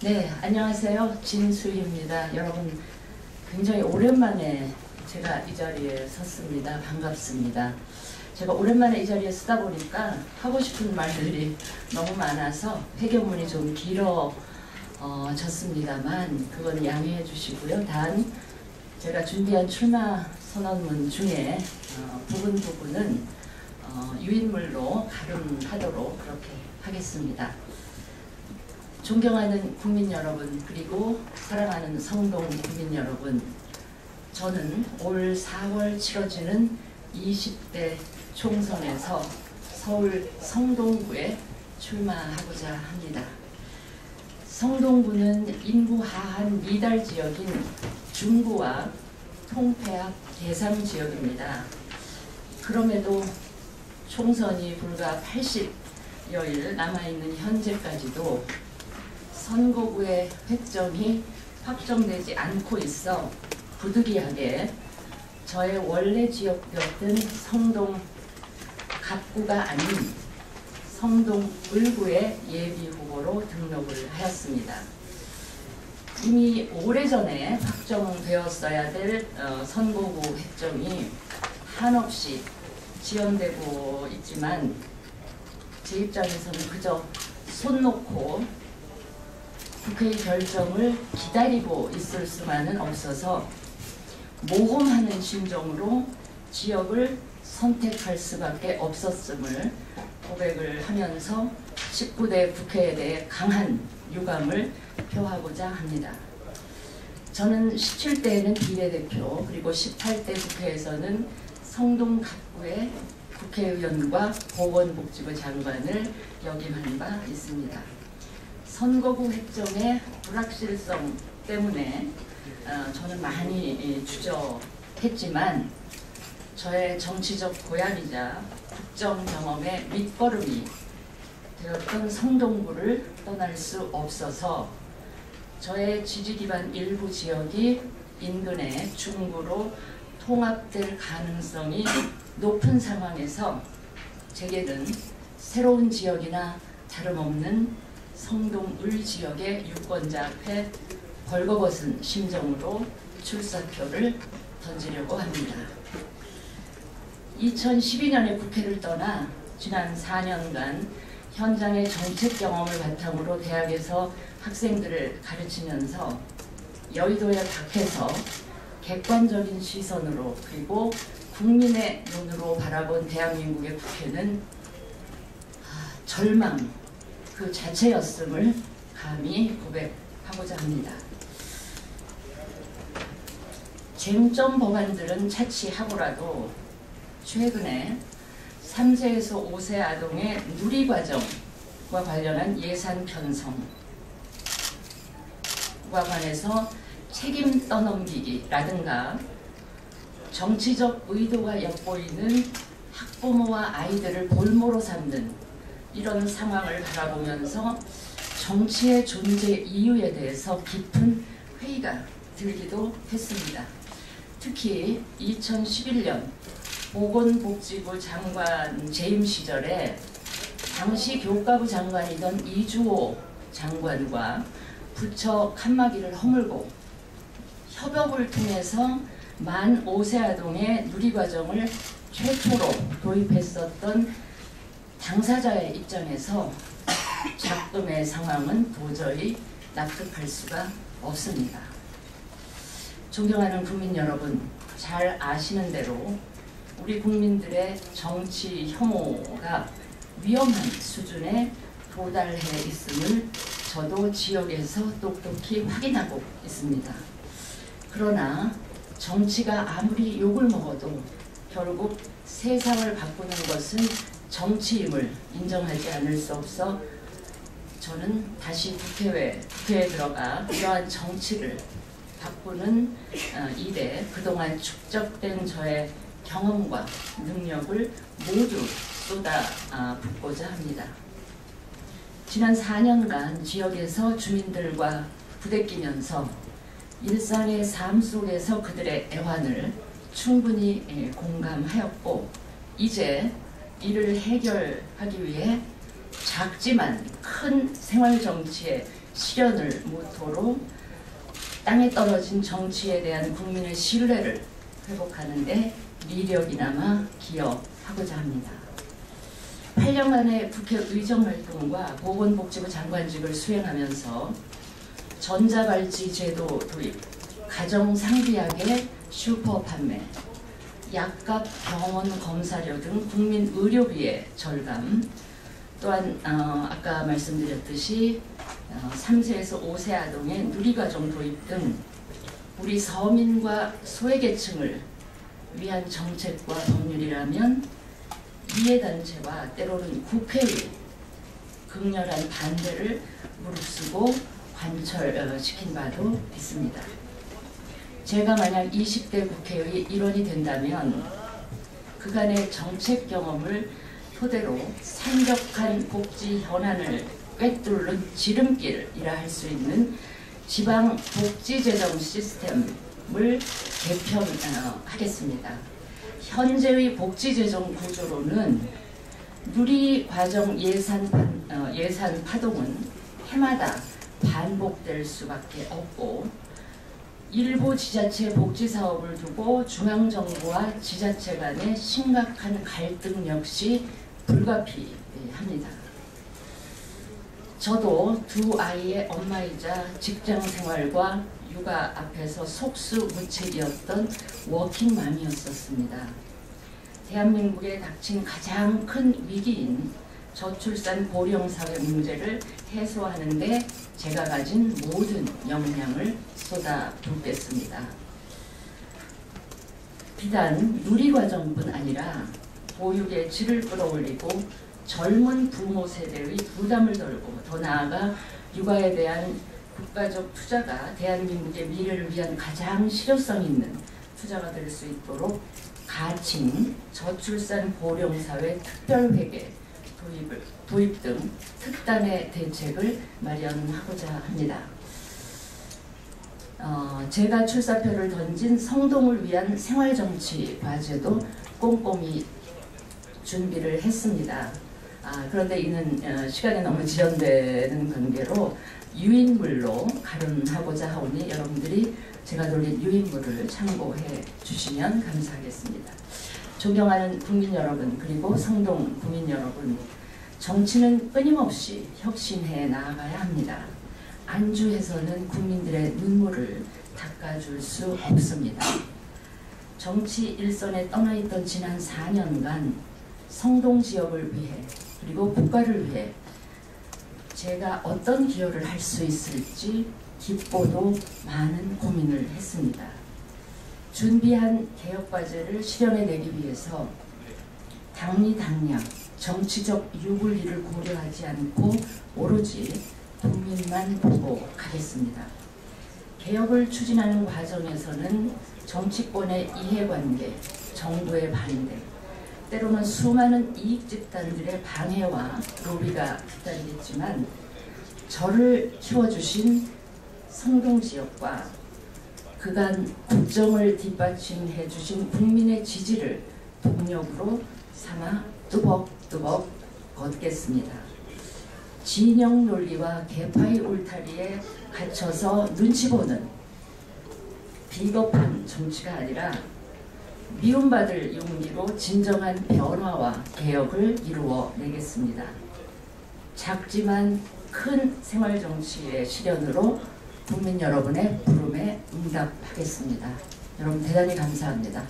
네, 안녕하세요. 진수희입니다. 여러분, 굉장히 오랜만에 제가 이 자리에 섰습니다. 반갑습니다. 제가 오랜만에 이 자리에 서다 보니까 하고 싶은 말들이 너무 많아서 회견문이 좀 길어졌습니다만 그건 양해해 주시고요. 단 제가 준비한 출마 선언문 중에 부분은 유인물로 가름하도록 그렇게 하겠습니다. 존경하는 국민 여러분, 그리고 사랑하는 성동 국민 여러분, 저는 올 4월 치러지는 20대 총선에서 서울 성동구에 출마하고자 합니다. 성동구는 인구 하한 미달 지역인 중구와 통폐합 대상 지역입니다. 그럼에도 총선이 불과 80여일 남아있는 현재까지도 선거구의 획정이 확정되지 않고 있어 부득이하게 저의 원래 지역이었던 성동 갑구가 아닌 성동 을구의 예비 후보로 등록을 하였습니다. 이미 오래전에 확정되었어야 될 선거구 획정이 한없이 지연되고 있지만 제 입장에서는 그저 손 놓고 국회의 결정을 기다리고 있을 수만은 없어서 모험하는 심정으로 지역을 선택할 수밖에 없었음을 고백을 하면서 19대 국회에 대해 강한 유감을 표하고자 합니다. 저는 17대에는 비례대표, 그리고 18대 국회에서는 성동 갑구의 국회의원과 보건복지부 장관을 역임한 바 있습니다. 선거구 획정의 불확실성 때문에 저는 많이 주저했지만 저의 정치적 고향이자 국정 경험의 밑거름이 되었던 성동구를 떠날 수 없어서 저의 지지 기반 일부 지역이 인근의 중구로 통합될 가능성이 높은 상황에서 제게는 새로운 지역이나 다름없는 성동 을 지역의 유권자 앞에 벌거벗은 심정으로 출사표를 던지려고 합니다. 2012년에 국회를 떠나 지난 4년간 현장의 정책 경험을 바탕으로 대학에서 학생들을 가르치면서 여의도의 밖에서 객관적인 시선으로 그리고 국민의 눈으로 바라본 대한민국의 국회는 절망 그 자체였음을 감히 고백하고자 합니다. 쟁점 법안들은 차치하고라도 최근에 3세에서 5세 아동의 누리과정과 관련한 예산 편성과 관해서 책임 떠넘기기라든가 정치적 의도가 엿보이는 학부모와 아이들을 볼모로 삼는 이런 상황을 바라보면서 정치의 존재 이유에 대해서 깊은 회의가 들기도 했습니다. 특히 2011년 보건복지부 장관 재임 시절에 당시 교육감부 장관이던 이주호 장관과 부처 칸막이를 허물고 협업을 통해서 만 5세 아동의 누리과정을 최초로 도입했었던 당사자의 입장에서 작금의 상황은 도저히 납득할 수가 없습니다. 존경하는 국민 여러분, 잘 아시는 대로 우리 국민들의 정치 혐오가 위험한 수준에 도달해 있음을 저도 지역에서 똑똑히 확인하고 있습니다. 그러나 정치가 아무리 욕을 먹어도 결국 세상을 바꾸는 것은 정치임을 인정하지 않을 수 없어 저는 다시 국회에 들어가 이러한 정치를 바꾸는 일에 그동안 축적된 저의 경험과 능력을 모두 쏟아붓고자 합니다. 지난 4년간 지역에서 주민들과 부대끼면서 일상의 삶 속에서 그들의 애환을 충분히 공감하였고 이제 이를 해결하기 위해 작지만 큰 생활정치의 실현을 모토로 땅에 떨어진 정치에 대한 국민의 신뢰를 회복하는 데 미력이나마 기여하고자 합니다. 8년간의 국회 의정활동과 보건복지부 장관직을 수행하면서 전자발찌 제도 도입, 가정상비약의 슈퍼 판매, 약값 병원 검사료 등 국민 의료비의 절감, 또한 아까 말씀드렸듯이 3세에서 5세 아동의 누리과정 도입 등 우리 서민과 소외계층을 위한 정책과 법률이라면 이해단체와 때로는 국회의 극렬한 반대를 무릅쓰고 관철시킨 바도 있습니다. 제가 만약 20대 국회의 일원이 된다면 그간의 정책 경험을 토대로 산적한 복지 현안을 꿰뚫는 지름길이라 할 수 있는 지방 복지재정 시스템을 개편하겠습니다. 현재의 복지재정 구조로는 누리과정 예산 파동은 해마다 반복될 수밖에 없고 일부 지자체 복지사업을 두고 중앙정부와 지자체 간의 심각한 갈등 역시 불가피합니다. 저도 두 아이의 엄마이자 직장생활과 육아 앞에서 속수무책이었던 워킹맘이었었습니다. 대한민국에 닥친 가장 큰 위기인 저출산 고령사회 문제를 해소하는 데 제가 가진 모든 역량을 쏟아붓겠습니다. 비단 누리과정뿐 아니라 보육의 질을 끌어올리고 젊은 부모 세대의 부담을 덜고 더 나아가 육아에 대한 국가적 투자가 대한민국의 미래를 위한 가장 실효성 있는 투자가 될 수 있도록 가칭, 저출산 고령사회 특별회계 도입 등 특단의 대책을 마련하고자 합니다. 제가 출사표를 던진 성동을 위한 생활정치 과제도 꼼꼼히 준비를 했습니다. 그런데 이는 시간이 너무 지연되는 관계로 유인물로 가름하고자 하오니 여러분들이 제가 돌린 유인물을 참고해 주시면 감사하겠습니다. 존경하는 국민 여러분, 그리고 성동 국민 여러분, 정치는 끊임없이 혁신해 나아가야 합니다. 안주해서는 국민들의 눈물을 닦아줄 수 없습니다. 정치 일선에 떠나있던 지난 4년간 성동 지역을 위해 그리고 국가를 위해 제가 어떤 기여를 할 수 있을지 깊고도 많은 고민을 했습니다. 준비한 개혁과제를 실현해내기 위해서 당리당략, 정치적 유불리를 고려하지 않고 오로지 국민만 보고 가겠습니다. 개혁을 추진하는 과정에서는 정치권의 이해관계, 정부의 반대, 때로는 수많은 이익집단들의 방해와 로비가 기다리겠지만 저를 키워주신 성동지역과 그간 국정을 뒷받침해 주신 국민의 지지를 동력으로 삼아 뚜벅뚜벅 걷겠습니다. 진영 논리와 개파의 울타리에 갇혀서 눈치 보는 비겁한 정치가 아니라 미움받을 용기로 진정한 변화와 개혁을 이루어내겠습니다. 작지만 큰 생활정치의 실현으로 국민 여러분의 부름에 응답하겠습니다. 여러분 대단히 감사합니다.